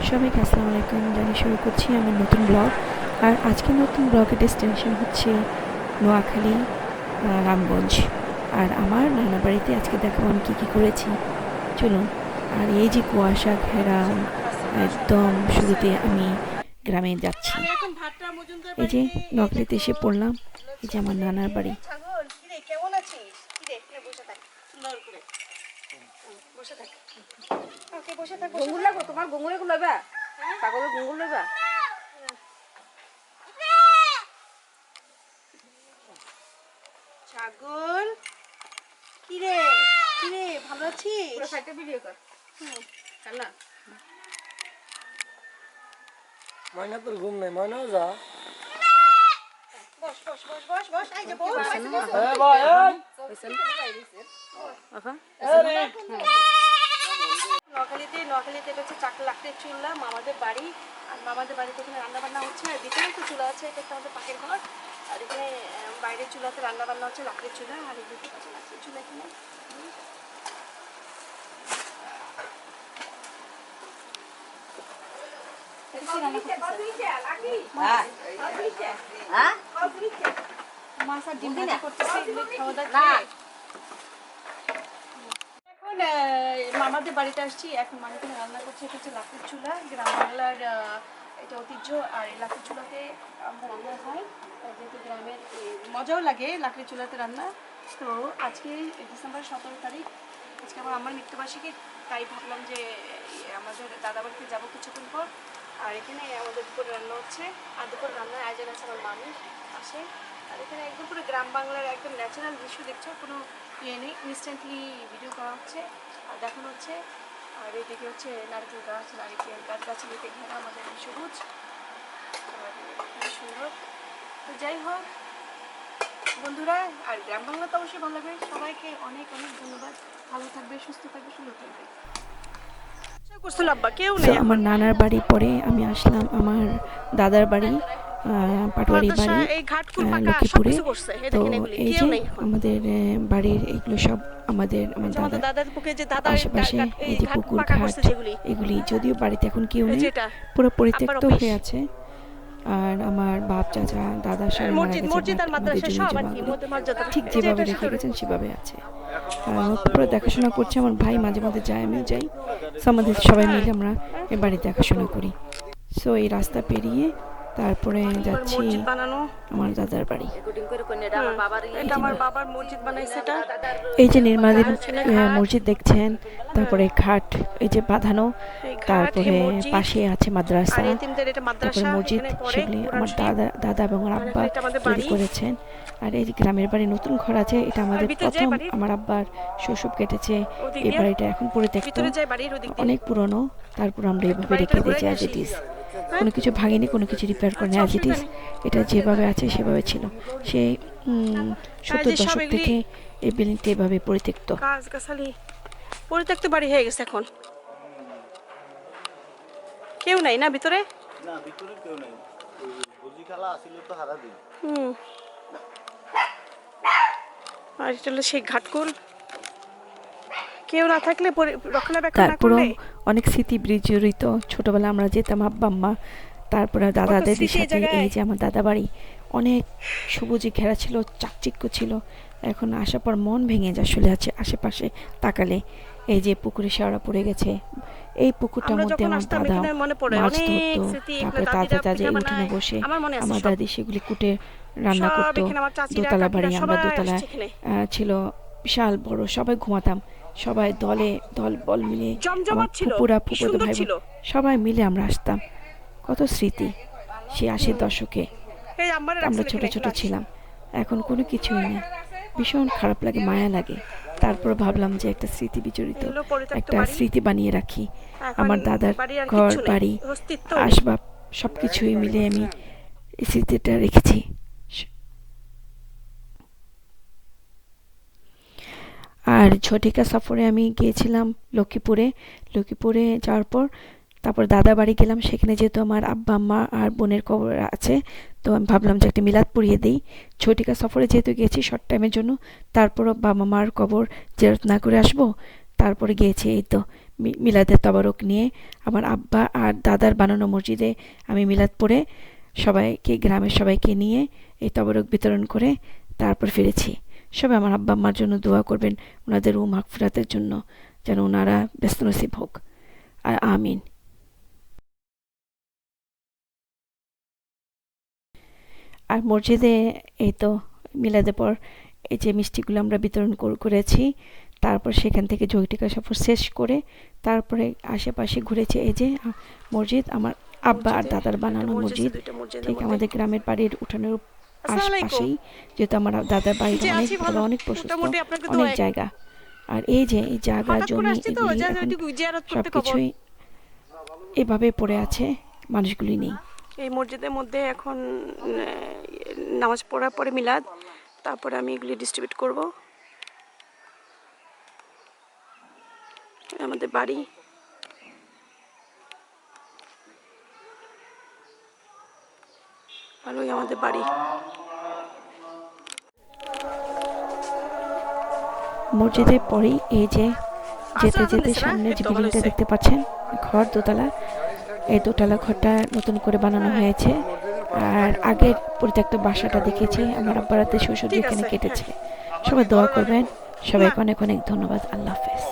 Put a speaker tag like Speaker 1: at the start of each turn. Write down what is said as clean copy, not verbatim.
Speaker 1: সবাইকে আসসালামু আলাইকুম জানিয়ে শুরু করছি আমার নতুন ব্লগ। আর আজকে নতুন ব্লগের ডেস্টিনেশন হচ্ছে নোয়াখালী, রামগঞ্জ। আর আমার নানা বাড়িতে আজকে দেখাবো আমি কী কী করেছি, চলুন। আর এই যে কুয়াশা ঘেরা একদম শুরুতে আমি গ্রামে যাচ্ছি। এই যে নোয়াখালীতে এসে পড়লাম, এই যে আমার নানার বাড়ি।
Speaker 2: কেমন আছিস? বসে থাক, সুন্দর করে বসে থাক। ওকে বসে থাক। ঘুঙুর লাগো তোমার? ঘুঙুরে লইবা? পাগলের ঘুঙুর লইবা? ছাগল কিরে কিরে ভালো আছিস? পুরো সাইডে ভিডিও কর। কালা
Speaker 3: ময়না তোর ঘুম নেই, ময়নাও যা।
Speaker 2: বস বস বস বস বস। এই যে বস।
Speaker 3: হ্যাঁ ভাই
Speaker 2: নোয়াখালীতে এটা হচ্ছে লাকড়ির চুলা, মামাদের বাড়ি। আর মামাদের বাড়িতে এখানে রান্না বান্না হচ্ছে। আর ভিতরে তো চুলা আছে, এটা হচ্ছে আমাদের পাখির ঘর। আর এখানে বাইরের চুলাতে রান্না বান্না হচ্ছে, লাকড়ির চুলা। আর এই দেখতে পাচ্ছি লাকড়ির চুলা এখানে। এখন মামাদের বাড়িতে আসছি, এখন মা এখানে রান্না করছে। এটা হচ্ছে লাকড়ির চুলা, গ্রাম বাংলার এটা ঐতিহ্য। আর এই লাকড়ির চুলাতে রান্না হয়, যেহেতু গ্রামের মজাও লাগে লাকড়ির চুলাতে রান্না। তো আজকে ডিসেম্বর 17 তারিখ, আজকে আমার মৃত্যুবার্ষিকী। তাই ভাবলাম যে আমাদের দাদা বাড়িতে যাবো কিছুক্ষণ পর। আর এখানে আমাদের দুপুরে রান্না হচ্ছে। আর দুপুরে রান্নার আয়োজন আছে, আমার মামি আসে। আর এখানে একদম পুরো গ্রাম বাংলার একদম ন্যাচারাল দৃশ্য দেখছো, কোনো ইয়ে নেই, ইনস্ট্যান্টলি ভিডিও করা হচ্ছে আর দেখানো হচ্ছে। আর এদিকে হচ্ছে নারকেল গাছ, নারকেল গাছগাছালিতে ঘেরা আমাদের সবুজ, আর খুবই সুন্দর। তো যাই হোক বন্ধুরা, আর গ্রাম বাংলা তো অবশ্যই ভালো লাগবে। সবাইকে অনেক অনেক ধন্যবাদ। ভালো থাকবে, সুস্থ থাকবে, সুন্দর থাকবে।
Speaker 1: আমার নানার বাড়ি পরে আমি আসলাম আমার দাদার বাড়ি, পাটোয়ারি বাড়ি, লক্ষ্মীপুরে। তো এই যে আমাদের বাড়ির এগুলো সব আমার দাদা আশেপাশে, এই যে পুকুর ঘাট, এগুলি যদিও বাড়িতে এখন কেউ নেই, পুরো পরিত্যক্ত হয়ে আছে। আর আমার বাপ চাচা দাদা সবাই মারা গেছে, ঠিক যেভাবে রেখে গেছেন সেভাবে আছে। আর পুরো দেখাশোনা করছে আমার ভাই, মাঝে মাঝে যায়, আমিও যাই। সো আমাদের সবাই মিলে আমরা এ বাড়ি দেখাশোনা করি। সো এই রাস্তা পেরিয়ে তারপরে যাচ্ছি আমার দাদার বাড়ি। এই যে নির্মাণাধীন মসজিদ দেখছেন, তারপরে ঘাট এই যে বাঁধানো, তারপরে পাশে আছে মাদ্রাসা, তারপরে মসজিদ। সেগুলি আমার দাদা এবং আমার আব্বা তৈরি করেছেন। আর এই যে গ্রামের বাড়ি নতুন ঘর আছে, এটা আমাদের প্রথম আমার আব্বার শৈশব কেটেছে। এই বাড়িটা এখন পরিত্যক্ত, অনেক পুরনো। তারপর আমরা এইভাবে রেখে দিয়েছি অ্যাজ ইট ইজ, কোনো কিছু ভাঙেনি, কোনো কিছু রিপেয়ার করেনি, অ্যাজ ইট ইজ। এটা যেভাবে আছে সেভাবে ছিল। সেই 70 দশক থেকে এই বিল্ডিংটা এভাবে পরিত্যক্ত।
Speaker 2: পরিত্যক্ত বাড়ি হয়ে গেছে, এখন কেউ নাই না ভিতরে?
Speaker 3: না, ভিতরে কেউ নাই। বুঝি খালা আসিল তো হারা দিন।
Speaker 2: আর এটা হলো সেই ঘাটকুল, কেউ না থাকলে রক্ষণাবেক্ষণ না
Speaker 1: তারপরে
Speaker 2: করলে।
Speaker 1: অনেক স্মৃতি বিজড়িত। ছোটবেলা আমরা যেতাম আব্বা আম্মা, তারপরে দাদাদের সাথে। এই যে আমার দাদা বাড়ি অনেক সবুজে ঘেরা ছিল, চাকচিক্য ছিল। এখন আসার পর মন ভেঙে যায় আসলে আছে আশেপাশে তাকালে। এই যে পুকুরে শেওড়া পড়ে গেছে, এই পুকুরটার মধ্যে আমার দাদা মাছ ধরতো। তারপরে তাজা উঠোনে বসে আমার দাদি সেগুলি কুটে রান্না করতো। দোতলা বাড়ি, আমরা দোতলায় ছিল, বিশাল বড়, সবাই ঘুমাতাম। সবাই দল বল মিলে, ফুপুরা ফুপুতো ভাই সবাই মিলে আমরা আসতাম। কত স্মৃতি সে 80 দশকে, আমরা ছোট ছোট ছিলাম। এখন কোনো কিছুই নেই, ভীষণ খারাপ লাগে, মায়া লাগে। তারপর ভাবলাম যে একটা স্মৃতি বিজড়িত, একটা স্মৃতি বানিয়ে রাখি। আমার দাদার ঘর বাড়ি আসবাব সবকিছুই মিলে আমি এই স্মৃতিটা রেখেছি। আর ঝটিকা সফরে আমি গিয়েছিলাম লক্ষ্মীপুরে যাওয়ার পর তারপর দাদা বাড়ি গেলাম। সেখানে যেহেতু আমার আব্বা আম্মা আর বোনের কবর আছে, তো আমি ভাবলাম যে একটা মিলাদ পড়িয়ে দিই। ঝটিকা সফরে যেহেতু গেছি শর্ট টাইমের জন্য, তারপরও বাবা মার কবর জিয়ারত না করে আসবো, তারপরে গিয়েছি। এই তো মিলাদের তবারক নিয়ে আমার আব্বা আর দাদার বানানো মসজিদে আমি মিলাদ পড়ে সবাইকে, গ্রামের সবাইকে নিয়ে এই তবারক বিতরণ করে তারপর ফিরেছি। সবাই আমার আব্বা আম্মার জন্য দোয়া করবেন, ওনাদের রুহ মাগফিরাতের জন্য, যেন ওনারা ব্যস্ত নসিব হোক। আর আমিন। আর মসজিদে এই তো মিলাদের পর এই যে মিষ্টিগুলো আমরা বিতরণ করেছি, তারপর সেখান থেকে ঝটিকা সফর শেষ করে তারপরে আশেপাশে ঘুরেছি। এই যে মসজিদ, আমার আব্বা আর দাদার বানানো মসজিদ, ঠিক আমাদের গ্রামের বাড়ির উঠানের আশপাশেই, যেহেতু আমার দাদার বাড়িটা অনেক ভালো, অনেক প্রশস্ত, অনেক জায়গা। আর এই যে এই জায়গা জমি এগুলি এখন সবকিছুই এভাবে পড়ে আছে, মানুষগুলি নেই।
Speaker 2: এই মসজিদের মধ্যে এখন নামাজ পড়ার পরে মিলাদ, তারপরে আমি এগুলি ডিস্ট্রিবিউট করব। আমাদের বাড়ি, ভালোই আমাদের বাড়ি।
Speaker 1: মসজিদের পরেই এই যে যেতে যেতে সামনে যে বিল্ডিংটা দেখতে পাচ্ছেন, ঘর দোতলা, এই দোতলা ঘরটা নতুন করে বানানো হয়েছে। আর আগের পরিত্যক্ত বাসাটা দেখেছি, আমার আব্বারাতে শ্বশুর যেখানে কেটেছে। সবাই দোয়া করবেন, সবাইকে অনেক অনেক ধন্যবাদ। আল্লাহ হাফেজ।